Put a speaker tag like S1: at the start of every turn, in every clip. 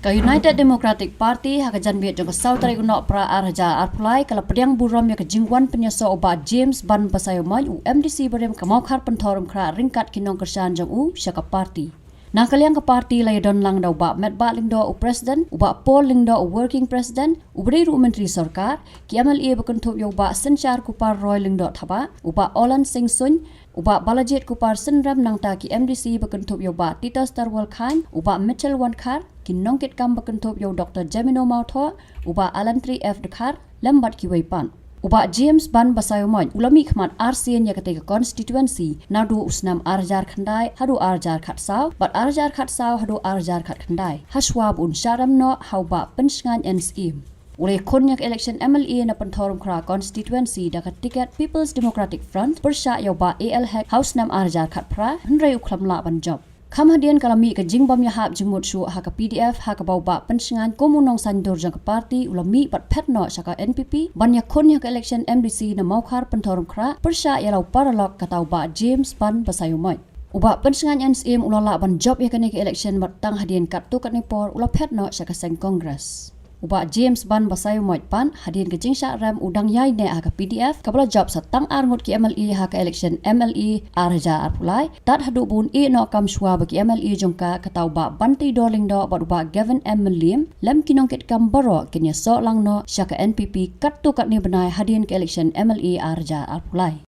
S1: Ka United Democratic Party hakajan biat jong kasau tarik unok pra arja arpulai kala pediang buram ya kejingwan penyaso oba James ban pasayomoy u MDC berem kamaukar pentorum kra ringkat kinong kerjaan jong u syaka parti. Nah kalian ke parti lay don lang daw ba metba lingdo u president uba pol lingdo u working president u beri ru menteri sarkar ki MLA bekentup yo ba senchar kupar roy lingdo thaba uba Olan Singh Sun uba balajit kupar senram nang ta ki MDC bekentup yo ba Tita Starwal Khan uba Mitchell Wankar kinongkit kam bekentup yo Dr. Jamino Mautho uba Alan 3F dekar lembat ki waipan. Uba James ban basayomoy ulami khmat RCN ya ketika constituency nadu usnam arjar khandai hadu arjar khatsaw bat arjar khatsaw hadu arjar khat khandai haswab un sharam no hauba pensngan NSM Ule konyak election MLA na pentorum kra constituency dakat tiket People's Democratic Front persya yo ba AL Hack House nam arjar khat pra hendrai uklam la ban job Kam hadian kalami ke jingbam ya hab jengmut syu ha ke PDF ha ke bau ba pensingan komunong sandur jang ke parti ulami pat petno saka NPP ban ya kon ya ke election MDC na maukar pentorum kra persya ya lau paralok katau ba James ban basayumoy uba pensingan NSM ulala ban job ya ke election bat tang hadian kat tu kat nepor ula petno saka seng Congress Uba James ban basayumoy pan hadian ke jingsha ram udang yai ne ha ke PDF kabla job satang arngut ki MLA ha ke election MLA arja arpulai tat hadu bun e no kam shwa ba ki MLA jongka katau ba banti doling do ba uba Gavin M Lim lem kinong ket kam baro kenya so lang no sya ke NPP kat tu kat ni benai hadian ke election MLA arja arpulai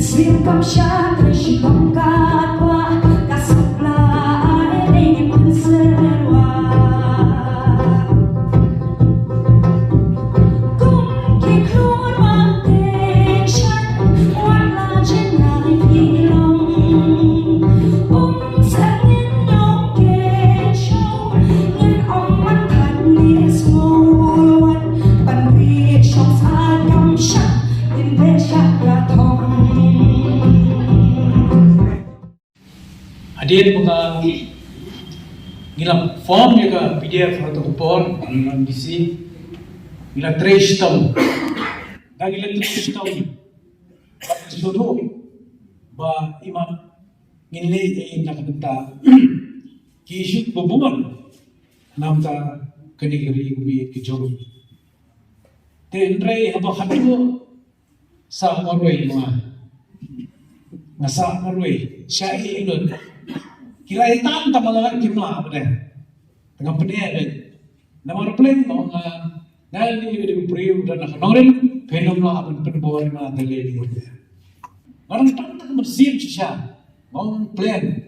S2: Simpang syatra syibang katwa kasapla ini pun serwa Kung kikluan mantension wala jenari pilong sangin nyong kesyo ngin ong mantan ni smulwan panri syong sagam syak imbe syak gatong
S3: Hadirin mga ngilang form ya ka PDF atau kupon ngilang DC ngilang trace tahun dah ngilang trace tahun suruh ba imam ngilay nakabenta kisut bubuan namta kanigari ubi kijogi tenray haba hatu sa marway mga nasa marway siya ilod Kira hitam tak malah kimla apa deh, tengah pening deh. Nama plan mau ngal ni di priu dan nak nongren penom lah apa penbawa mana terlebih deh. Orang tak bersih sisa, mau plan,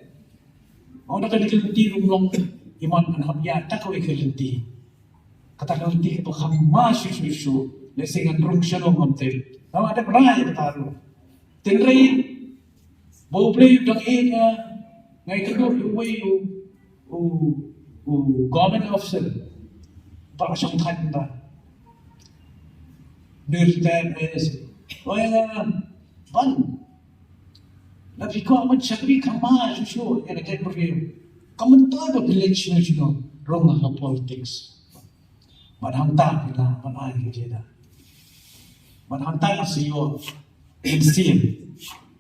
S3: mau nak dikelenti rumlong iman anhabia tak kau dikelenti. Kata kelenti itu khamma susu, lesengan rung shalom amtel. Nama ada perai bertaruh. Tenrai bau play dak enya Ngai kedua government officer para sangkan ta dirtan es ban tapi kau amat sakri kama susu yang ada problem kamu tahu ada election nasional wrong lah politics madam tak lah mana yang jadi madam tak CEO MCM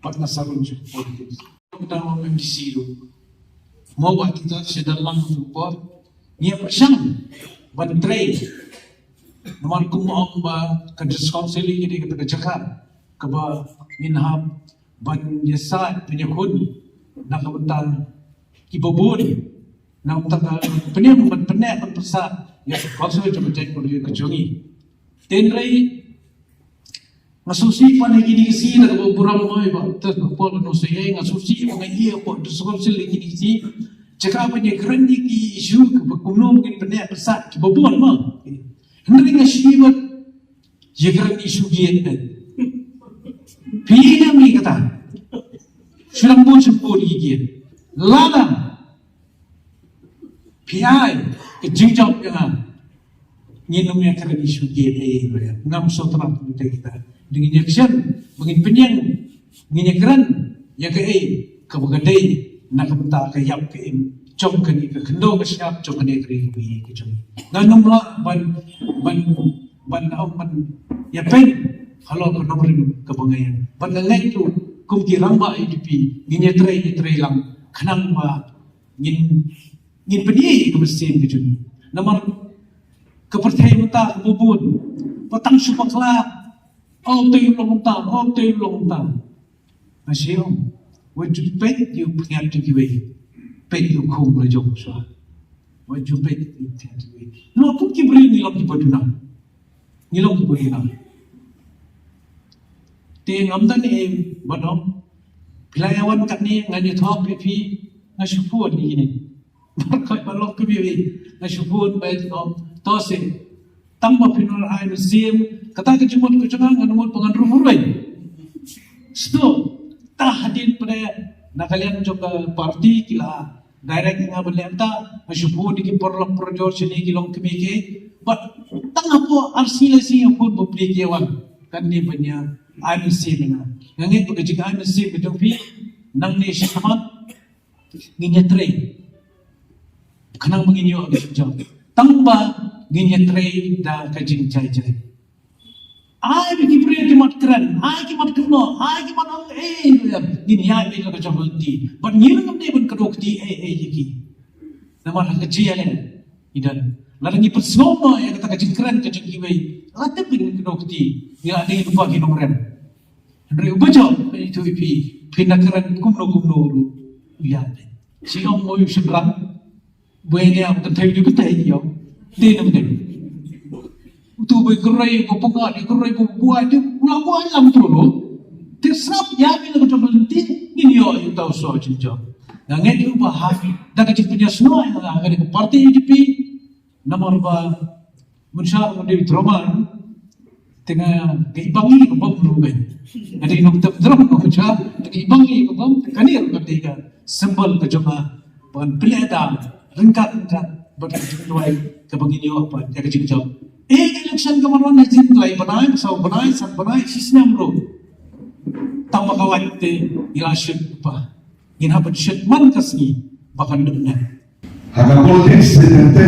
S3: patna sarun politics kita mau MDC dulu. Mau buat kita sedalam support. Nia persang bantrai. Nomor kumong ba kadis konsili ini kita kejakan. Keba minham ban yasat penyakun nakabentang kibobun nak tanggal penyam ban penek ban persat ya konsili jemajai pergi kejongi. Tenrai ngasusi panai gini si nak buram mai ba tas pol no sei ngasusi ngai ia po disokol sel gini si cakap apa ni kerandi ki isu ke kuno mungkin penek pesat ki bobon ma hendri ngasi ba ye kerandi isu gien ben pina mi kata sulam pun sempur gien lalam piai ke jingjau yang nginum yang kerandi isu gien ngam sotra kita dengan action mungkin penyang nginyekeran ya ke kebagadai nak benta ke yap ke jom ke ni ke kendo ke siap jom ke ni ke jom dan nomla ban ya pen Kalau kau nombor kebangayan, pandangan itu kumkirang ba IDP, nyetre lang, kanang ba, ngin peniyi kemesin ke juni. Namar kepercayaan mata bubun, patang supakla, tayo long. Masih wajud pet you pengat tu kiwe, pet you kong le jom so. Wajud pet you pengat tu kiwe. No pun kibri nilong kibadunang, nilong kibadunang. Tiang amdan badom, pelayawan kat ni ngani thok pipi ngasupun ni ni. Markai balok kiwe ngasupun baik tosin. Tambah pinol ai musim kata kejumut kejangan nganumut penganrum hurbai. Stop. Tak hadir pada nak kalian coba parti kila direct ingat belian tak masyukur di porlok projor sini kilong kemike but tak apa arsilasi yang pun beli kiawan kan ni banyak IMC dengan yang itu ketika IMC betul pi nang ni syamat nginyetre kanang menginyo agak jauh tambah nginyetre dah kajing cai ai bagi pria kimat keren, ai kimat kerno, ai kimat ang gini ai bagi kerja berhenti. But ngilang ni pun kedok di yaki. Nama hang kejialan, idan. Lalu ni persona yang kata kajing keren kajing kiwai. Ada pun kedok di, ni ada yang lupa kini nomorem. Henry ubajau itu ipi pindah keren kumno lu, ya. Si om mau seberang, buahnya am tentai juga tentai yo, dia nampak. Tu bergerai berpengat, bergerai berbuat, dia pulang buat alam tu loh. Dia serap ya bila macam berhenti, ini yo tahu soal cinta. Yang ini ubah, dah kecil punya semua yang ada di parti UDP, nomor bah, mensyar menjadi drama, tengah keibangi kebab berubah. Ada yang nak drama mensyar, keibangi kebab, kanir ketika sembel kejama, bukan pelihara, rengkat, berkecil kebagi yo apa, yang kecil jauh. Election kemaruan najib lai banai, sau banai, san banai, sistem ro. Tambah kawan te ilasyut apa? Ina bersyut man kasni bahkan dunia.
S4: Haka politics tente,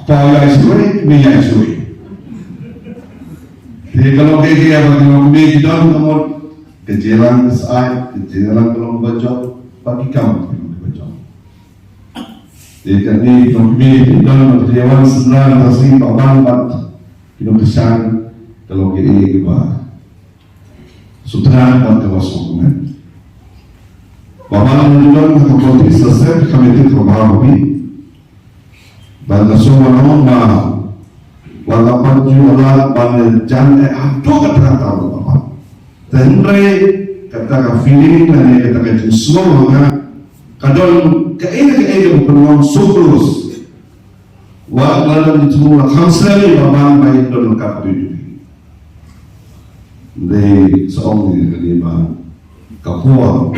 S4: kepala isui, minyak isui. Jadi kalau dia bagi kami kita nomor kejalan kesai, kejalan kalau baca bagi kamu baca. Jadi kami dalam perjalanan sebenarnya masih berbanbat kesan kalau kita sutra dan kewasumuan. Bapak menunjukkan kepada selesai kami itu kami pada semua nama walaupun jualan pada jangan apa kata bapak. Tendre kata feeling dan kata semua kadang keedah peluang surplus. Wah dalam itu semua kansel bapak main dalam kabinet. Dari seorang kelima kapua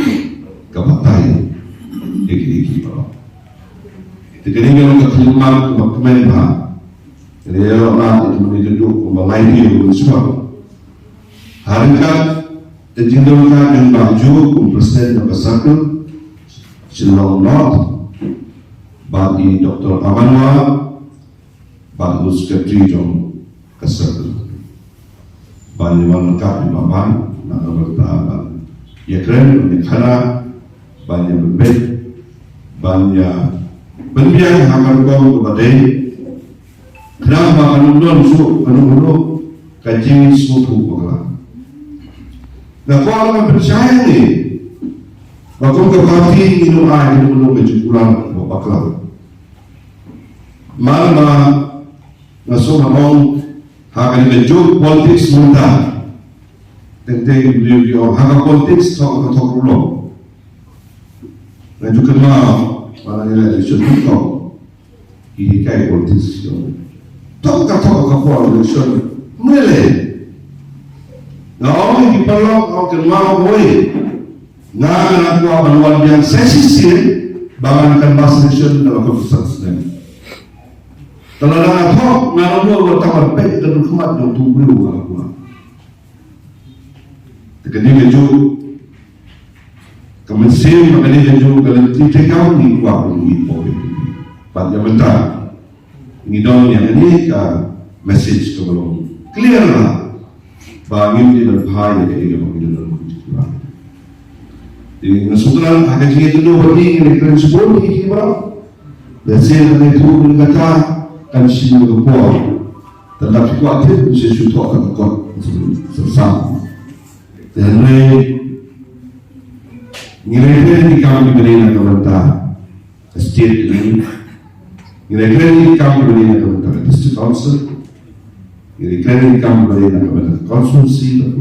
S4: kapatai iki bapak. Jadi kalau kelima kemenha, jadi orang itu menjadi melayani semua. Harikan dijindulkan yang baju presiden yang kesakut. Silong North bagi Dr. Amanwa bagi Sekretari Jom Kesel bagi lengkap di Bapak nak bertahan ya keren karena banyak berbeda banyak pendidikan yang akan kau kepada kenapa menurun menurun kaji suatu program. Nah kalau orang percaya ni waktu keparti minum air minum kecukuran bapak kelam. Malam masuk orang hakan kejuk politik muda. Tentang beliau hakan politik sok ulo. Dan juga malah nilai election itu ini kayak politik. Tahu election mulai. Nah orang di pelok orang kenal boleh. Nak aku akan luar yang sesi bangunkan bahasa Indonesia dalam keputusan. Kalau nak aku nak luar bertambah baik dan berkhidmat untuk beliau aku. Teknik keju kementerian mengenai keju kalau tidak kau ni kuat ini boleh. Pada bentar ini dong yang ini ke message ke belum clear lah. bangin di berpahaya ke pemilu dan di nasutra akan jadi itu bagi elektron sebelum ini baru hasil dari itu berkata kan sini berbuat tetapi kuatir sesuatu akan kuat bersama dan nilai di kami beri pemerintah state ini nilai di kami beri pemerintah district council nilai di kami beri pemerintah konsumsi